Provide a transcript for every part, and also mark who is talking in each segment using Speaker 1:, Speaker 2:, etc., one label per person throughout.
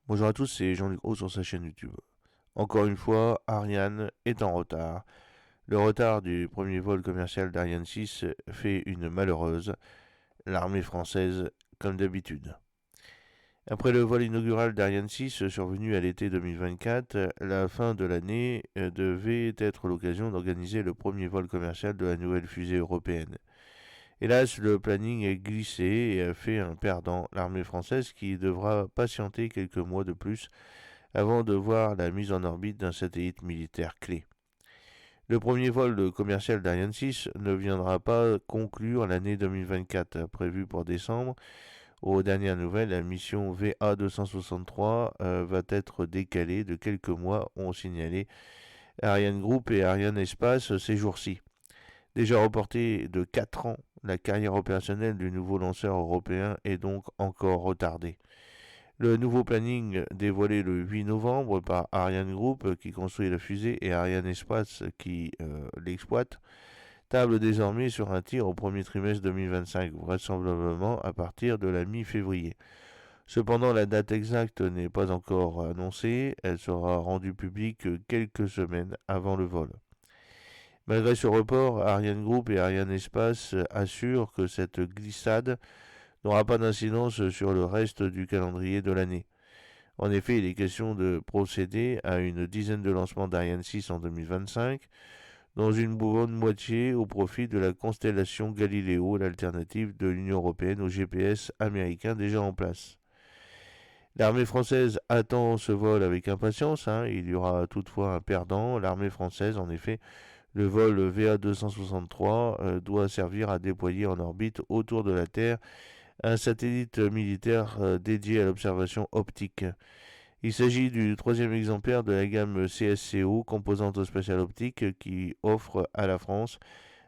Speaker 1: Bonjour à tous, c'est Jean-Luc Roux sur sa chaîne YouTube. Encore une fois, Ariane est en retard. Le retard du premier vol commercial d'Ariane 6 fait une malheureuse, l'armée française comme d'habitude. Après le vol inaugural d'Ariane 6 survenu à l'été 2024, la fin de l'année devait être l'occasion d'organiser le premier vol commercial de la nouvelle fusée européenne. Hélas, le planning est glissé et a fait un perdant, l'armée française qui devra patienter quelques mois de plus avant de voir la mise en orbite d'un satellite militaire clé. Le premier vol commercial d'Ariane 6 ne viendra pas conclure l'année 2024, prévue pour décembre. Aux dernières nouvelles, la mission VA263 va être décalée de quelques mois, ont signalé Ariane Group et Ariane Espace ces jours-ci. Déjà reportée de 4 ans, la carrière opérationnelle du nouveau lanceur européen est donc encore retardée. Le nouveau planning dévoilé le 8 novembre par Ariane Group qui construit la fusée et Ariane Espace qui l'exploite table désormais sur un tir au premier trimestre 2025, vraisemblablement à partir de la mi-février. Cependant, la date exacte n'est pas encore annoncée, elle sera rendue publique quelques semaines avant le vol. Malgré ce report, Ariane Group et Ariane Espace assurent que cette glissade n'aura pas d'incidence sur le reste du calendrier de l'année. En effet, il est question de procéder à une dizaine de lancements d'Ariane 6 en 2025, dans une bonne moitié au profit de la constellation Galileo, l'alternative de l'Union européenne au GPS américain déjà en place. L'armée française attend ce vol avec impatience, il y aura toutefois un perdant. L'armée française, en effet, le vol VA263 doit servir à déployer en orbite autour de la Terre un satellite militaire dédié à l'observation optique. Il s'agit du troisième exemplaire de la gamme CSCO, composante spatiale optique, qui offre à la France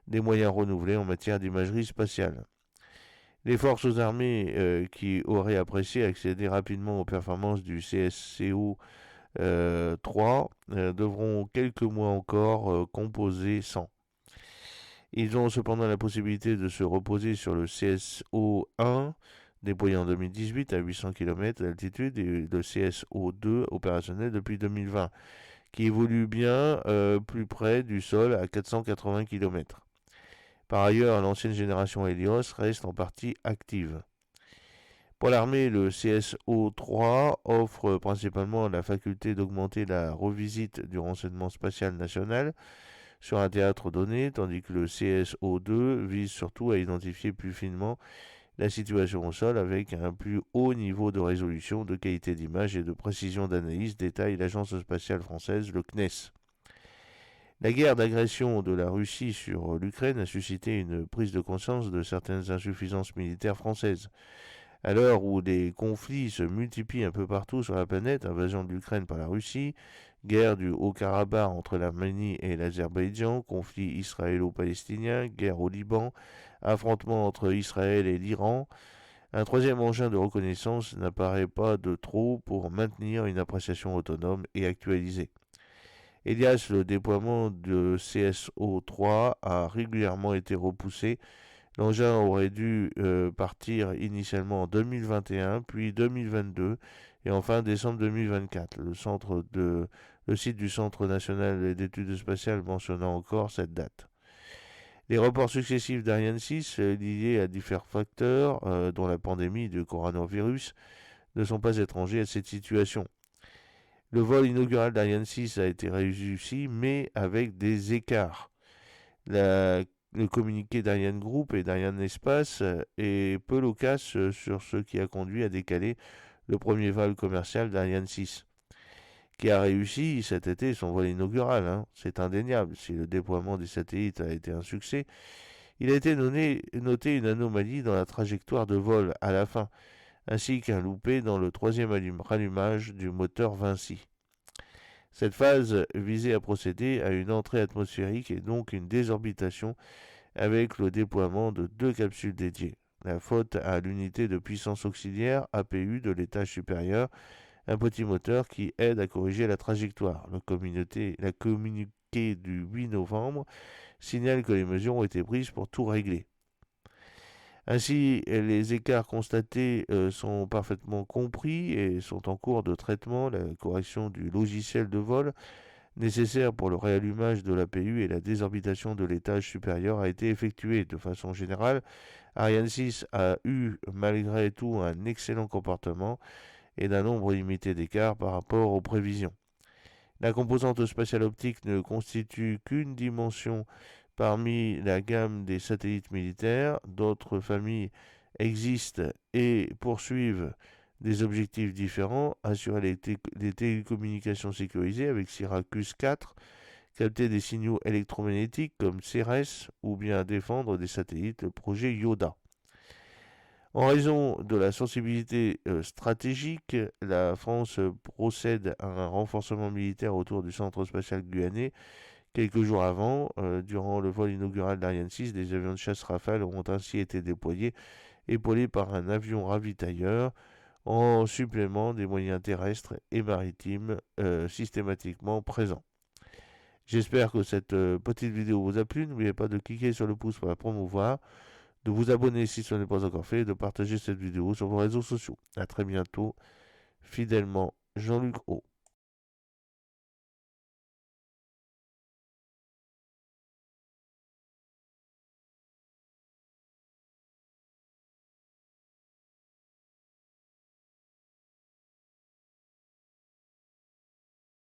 Speaker 1: des moyens renouvelés en matière d'imagerie spatiale. Les forces armées qui auraient apprécié accéder rapidement aux performances du CSCO 3 devront quelques mois encore composer sans. Ils ont cependant la possibilité de se reposer sur le CSO1, déployé en 2018 à 800 km d'altitude, et le CSO2 opérationnel depuis 2020, qui évolue bien plus près du sol à 480 km. Par ailleurs, l'ancienne génération Helios reste en partie active. Pour l'armée, le CSO3 offre principalement la faculté d'augmenter la revisite du renseignement spatial national sur un théâtre donné, tandis que le CSO2 vise surtout à identifier plus finement la situation au sol avec un plus haut niveau de résolution, de qualité d'image et de précision d'analyse, détaille l'agence spatiale française, le CNES. La guerre d'agression de la Russie sur l'Ukraine a suscité une prise de conscience de certaines insuffisances militaires françaises. À l'heure où les conflits se multiplient un peu partout sur la planète, invasion de l'Ukraine par la Russie, guerre du Haut-Karabakh entre l'Arménie et l'Azerbaïdjan, conflit israélo-palestinien, guerre au Liban, affrontement entre Israël et l'Iran, un troisième engin de reconnaissance n'apparaît pas de trop pour maintenir une appréciation autonome et actualisée. Hélias, le déploiement de CSO3 a régulièrement été repoussé. L'engin aurait dû partir initialement en 2021, puis 2022 et enfin décembre 2024. Le site du Centre national d'études spatiales mentionnant encore cette date. Les reports successifs d'Ariane 6 liés à différents facteurs, dont la pandémie du coronavirus, ne sont pas étrangers à cette situation. Le vol inaugural d'Ariane 6 a été réussi, mais avec des écarts. Le communiqué d'Ariane Group et d'Ariane Espace est peu loquace sur ce qui a conduit à décaler le premier vol commercial d'Ariane 6, qui a réussi cet été son vol inaugural. C'est indéniable. Si le déploiement des satellites a été un succès, il a été noté une anomalie dans la trajectoire de vol à la fin, ainsi qu'un loupé dans le troisième rallumage du moteur Vinci. Cette phase visait à procéder à une entrée atmosphérique et donc une désorbitation avec le déploiement de deux capsules dédiées. La faute à l'unité de puissance auxiliaire APU de l'étage supérieur, un petit moteur qui aide à corriger la trajectoire. La communiqué du 8 novembre signale que les mesures ont été prises pour tout régler. Ainsi, les écarts constatés sont parfaitement compris et sont en cours de traitement. La correction du logiciel de vol nécessaire pour le réallumage de l'APU et la désorbitation de l'étage supérieur a été effectuée. De façon générale, Ariane 6 a eu malgré tout un excellent comportement et d'un nombre limité d'écarts par rapport aux prévisions. La composante spatiale optique ne constitue qu'une dimension parmi la gamme des satellites militaires. D'autres familles existent et poursuivent des objectifs différents, assurer les télécommunications sécurisées avec Syracuse 4, capter des signaux électromagnétiques comme CERES ou bien défendre des satellites, le projet Yoda. En raison de la sensibilité stratégique, la France procède à un renforcement militaire autour du centre spatial guyanais. Quelques jours avant, durant le vol inaugural d'Ariane 6, des avions de chasse Rafale ont ainsi été déployés, épaulés par un avion ravitailleur, en supplément des moyens terrestres et maritimes systématiquement présents. J'espère que cette petite vidéo vous a plu. N'oubliez pas de cliquer sur le pouce pour la promouvoir, de vous abonner si ce n'est pas encore fait et de partager cette vidéo sur vos réseaux sociaux. A très bientôt, fidèlement, Jean-Luc O.